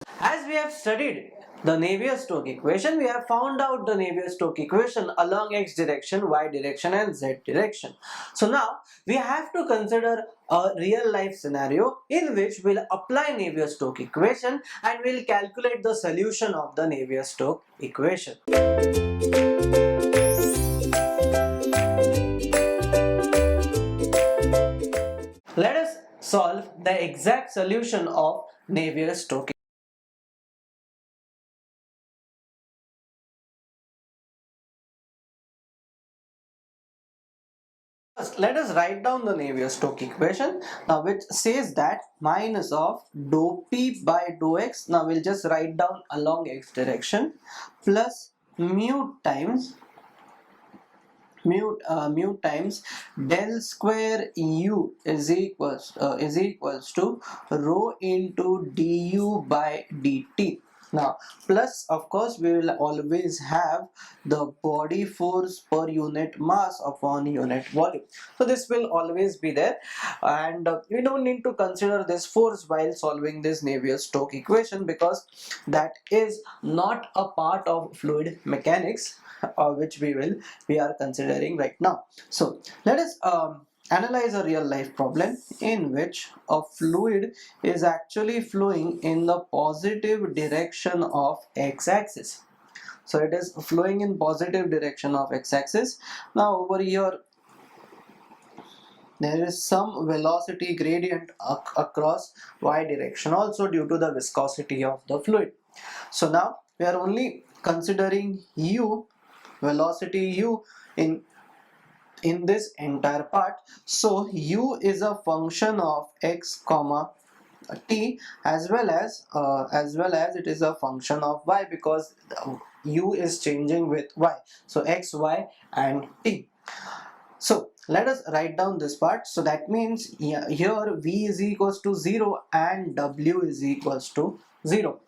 As we have studied the Navier-Stokes equation, we have found out the Navier-Stokes equation along x direction, y direction and z direction. So now we have to consider a real life scenario in which we'll apply Navier-Stokes equation and we'll calculate the solution of the Navier-Stokes equation. Let us solve the exact solution of Navier-Stokes. First, let us write down the Navier-Stokes equation, now which says that minus of dou p by dou x, now we'll just write down along x direction, plus mu times del square u is equals to rho into du by dt. Now plus of course we will always have the body force per unit mass upon unit volume, so this will always be there, and we don't need to consider this force while solving this Navier-Stokes equation because that is not a part of fluid mechanics, which we are considering right now. So let us analyze a real life problem in which a fluid is actually flowing in the positive direction of x-axis. So it is flowing in positive direction of x-axis. Now over here there is some velocity gradient across y direction also due to the viscosity of the fluid. So now we are only considering u, velocity u in this entire part. So u is a function of x comma t as well as it is a function of y because u is changing with y, so x, y and t. So let us write down this part. So that means here v is equals to 0 and w is equals to 0.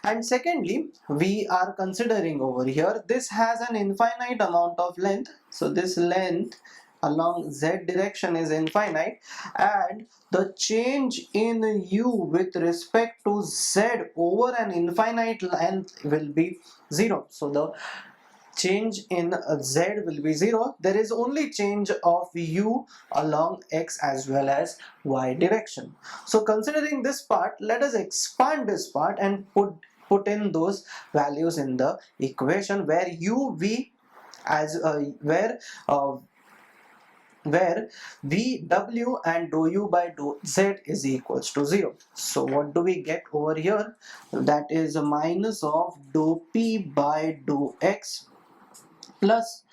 And secondly, we are considering over here, this has an infinite amount of length. So this length along z direction is infinite, and the change in u with respect to z over an infinite length will be 0. So the change in z will be 0. There is only change of u along x as well as y direction. So considering this part, let us expand this part and put in those values in the equation where u v as where v w and dou u by dou z is equals to 0. So what do we get over here? That is a minus of dou p by dou x plus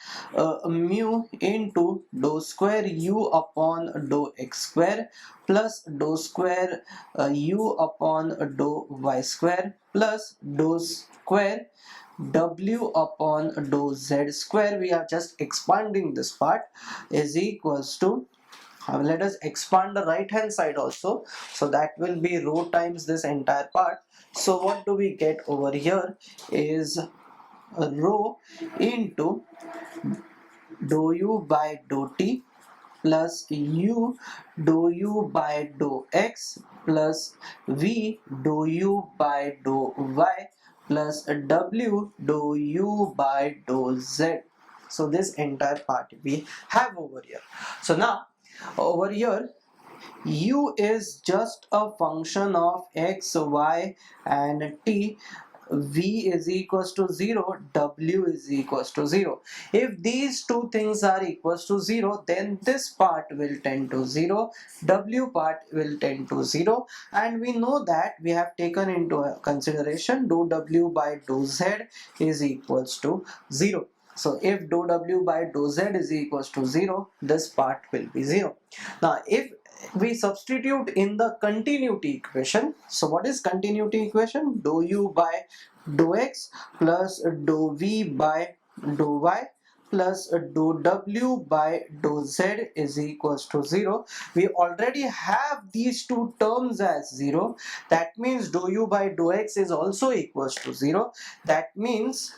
mu into dou square u upon dou x square plus dou square u upon dou y square plus dou square w upon dou z square. We are just expanding this part is equals to, let us expand the right hand side also, so that will be rho times this entire part. So what do we get over here is rho into dou u by dou t plus u dou u by dou x plus v dou u by dou y plus w dou u by dou z. So this entire part we have over here. So now over here u is just a function of x, y and t. V is equals to 0, W is equals to 0. If these two things are equals to 0, then this part will tend to 0, W part will tend to 0, and we know that we have taken into consideration dou W by dou Z is equals to 0. So if dou W by dou Z is equals to 0, this part will be 0. Now if we substitute in the continuity equation, so what is continuity equation? Dou u by dou x plus dou v by dou y plus dou w by dou z is equals to 0. We already have these two terms as 0. That means dou u by dou x is also equals to 0. That means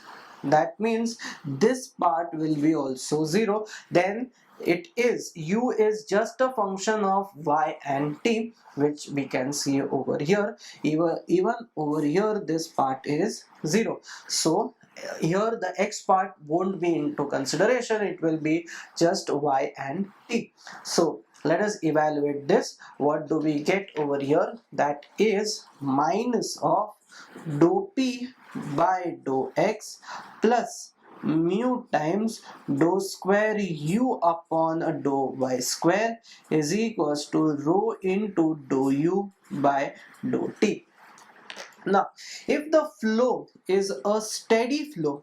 this part will be also 0. Then it is u is just a function of y and t, which we can see over here. Even over here this part is 0, so here the x part won't be into consideration, it will be just y and t. So let us evaluate this. What do we get over here? That is minus of dou p by dou x plus mu times dou square u upon a dou y square is equals to rho into dou u by dou t. Now, if the flow is a steady flow,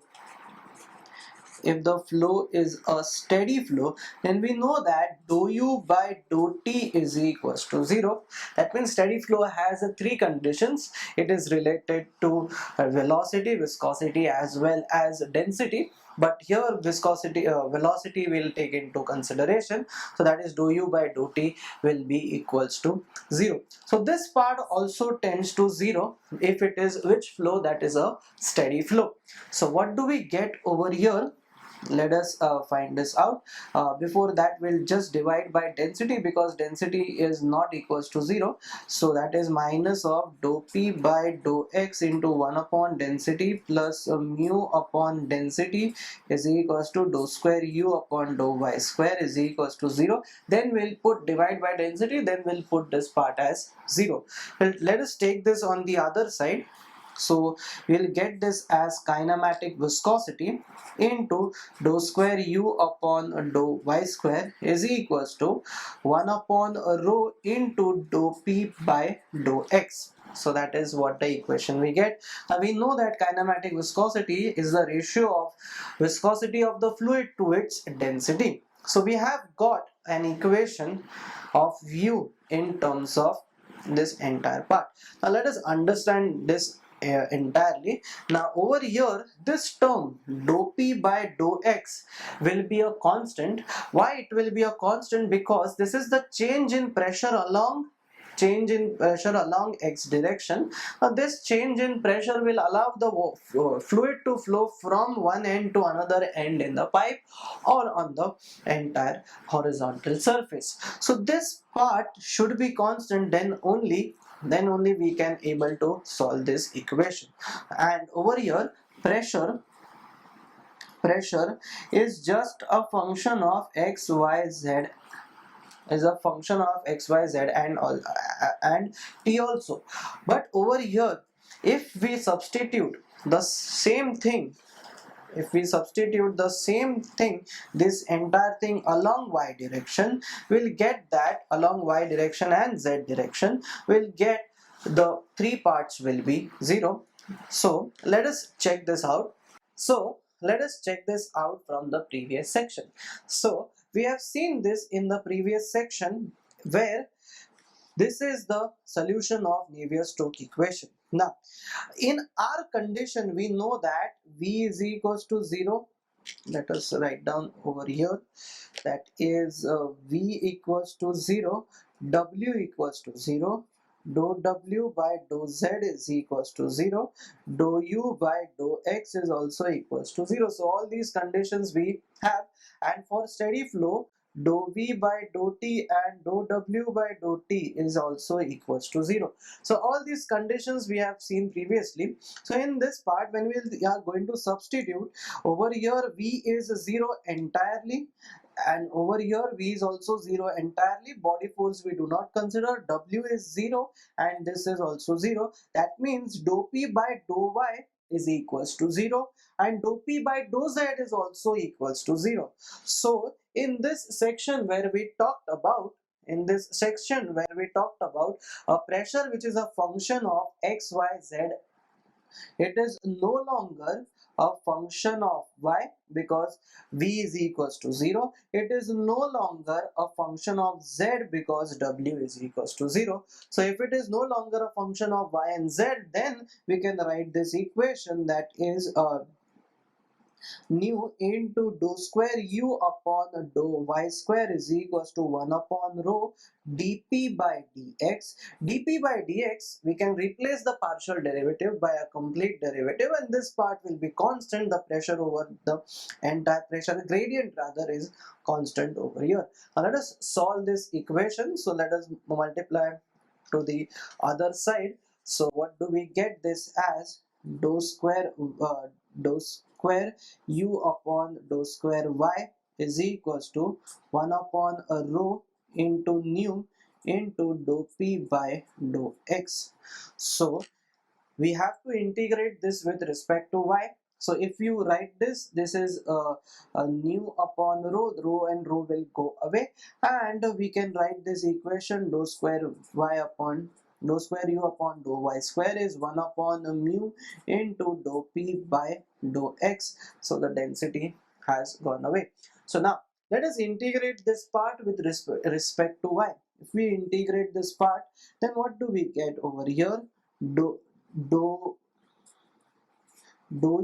if the flow is a steady flow, then we know that dou u by dou t is equals to 0. That means steady flow has three conditions. It is related to velocity, viscosity as well as density. But here viscosity, velocity will take into consideration. So that is dou u by dou t will be equals to 0. So this part also tends to 0 if it is which flow? That is a steady flow. So what do we get over here? Let us find this out. Before that, we'll just divide by density, because density is not equals to 0. So that is minus of dou p by dou x into 1 upon density plus mu upon density is equals to dou square u upon dou y square is equals to 0. Then we'll put divide by density, then we'll put this part as 0. Well, let us take this on the other side. So we'll get this as kinematic viscosity into dou square u upon dou y square is equals to 1 upon rho into dou p by dou x. So that is what the equation we get. Now we know that kinematic viscosity is the ratio of viscosity of the fluid to its density. So we have got an equation of u in terms of this entire part. Now let us understand this entirely. Now over here this term dou p by dou x will be a constant. Why it will be a constant? Because this is the change in pressure along x direction. Now this change in pressure will allow the fluid to flow from one end to another end in the pipe or on the entire horizontal surface. So this part should be constant, then only we can able to solve this equation. And over here pressure is just a function of x, y, z, is a function of x, y, z and all and t also. But over here if we substitute the same thing, this entire thing along y direction, we'll get that along y direction and z direction, we'll get the three parts will be 0. So let us check this out. From the previous section. So we have seen this in the previous section, where this is the solution of Navier-Stokes equation. Now, in our condition, we know that V is equals to 0. Let us write down over here. That is V equals to 0, W equals to 0, dou W by dou Z is equals to 0, dou U by dou X is also equals to 0. So all these conditions we have, and for steady flow, dou V by dou T and dou W by dou T is also equals to 0. So all these conditions we have seen previously. So in this part, when we are going to substitute, over here V is 0 entirely, and over here V is also 0 entirely. Body force we do not consider. W is 0 and this is also 0. That means dou P by dou Y is equals to 0 and dou P by dou Z is also equals to 0. So in this section where we talked about a pressure which is a function of x, y, z, it is no longer a function of y, because v is equals to 0. It is no longer a function of z, because w is equals to 0. So if it is no longer a function of y and z, then we can write this equation, that is nu into dou square u upon dou y square is equals to 1 upon rho dp by dx. dp by dx, we can replace the partial derivative by a complete derivative, and this part will be constant. The pressure over the entire pressure gradient rather is constant over here. Now let us solve this equation. So let us multiply to the other side. So what do we get this as? Dou square dou square u upon dou square y is equals to 1 upon a rho into nu into dou p by dou x. So we have to integrate this with respect to y. So if you write this, this is a nu upon rho and rho will go away, and we can write this equation dou square y upon dou square u upon dou y square is 1 upon mu into dou p by dou x. So the density has gone away. So now let us integrate this part with respect to y. If we integrate this part, then what do we get over here? Dou dou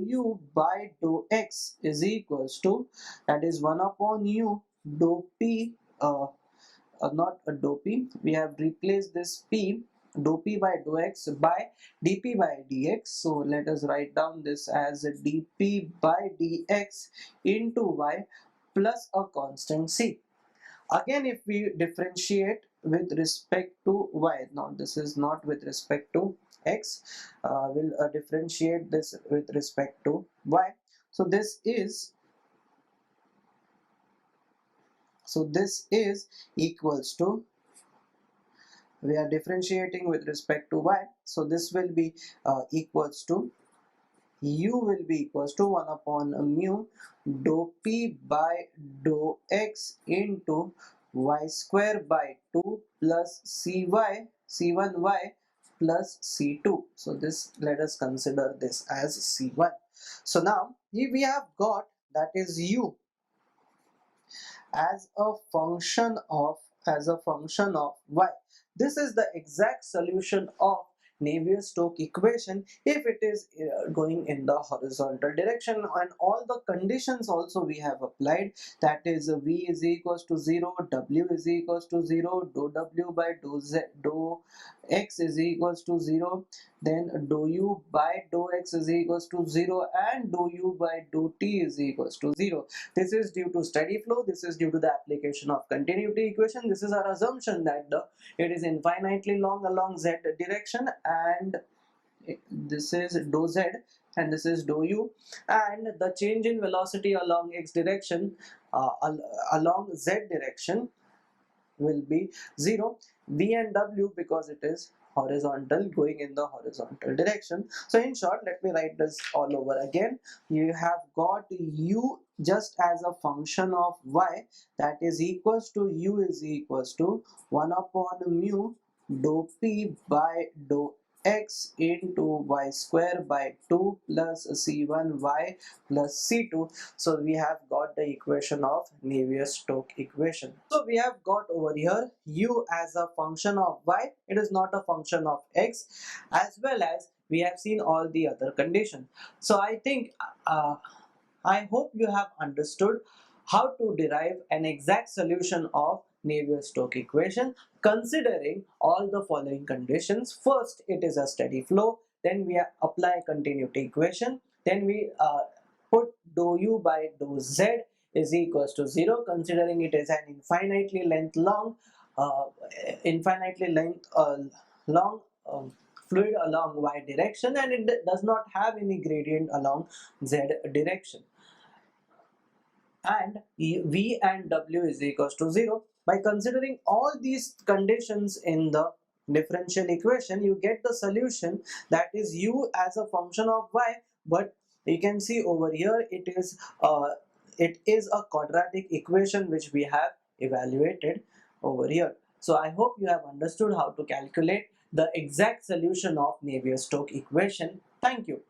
u by dou x is equals to, that is 1 upon u dou p, not a dou p, we have replaced this p, dou p by dou x by dp by dx. So let us write down this as dp by dx into y plus a constant c. Again, if we differentiate with respect to y, now this is not with respect to x, we'll differentiate this with respect to y. So this is equals to, we are differentiating with respect to y, so this will be equals to, u will be equals to 1 upon mu dou p by dou x into y square by 2 plus c1y plus c2. So this, let us consider this as c1. So now if we have got, that is u as a function of y. This is the exact solution of Navier-Stokes equation if it is going in the horizontal direction, and all the conditions also we have applied, that is v is equals to 0, w is equals to 0, dou w by dou x is equals to 0, then dou u by dou x is equals to 0, and dou u by dou t is equals to 0. This is due to steady flow. This is due to the application of continuity equation. This is our assumption that it is infinitely long along z direction, and this is dou z and this is dou u, and the change in velocity along x direction, along z direction, will be 0. V and W, because it is horizontal, going in the horizontal direction. So in short, let me write this all over again. You have got u just as a function of y, that is equals to, u is equals to 1 upon mu dou p by dou x into y square by 2 plus c1y plus c2. So we have got the equation of Navier-Stokes equation. So we have got over here u as a function of y, it is not a function of x, as well as we have seen all the other conditions. So I think I hope you have understood how to derive an exact solution of Navier-Stokes equation considering all the following conditions. First, it is a steady flow. Then we apply continuity equation. Then we put dou u by dou z is equals to 0, considering it is an uh, infinitely long fluid along y direction, and it does not have any gradient along z direction, and v and w is equals to 0. By considering all these conditions in the differential equation, you get the solution, that is u as a function of y, but you can see over here it is a quadratic equation which we have evaluated over here. So I hope you have understood how to calculate the exact solution of Navier-Stokes equation. Thank you.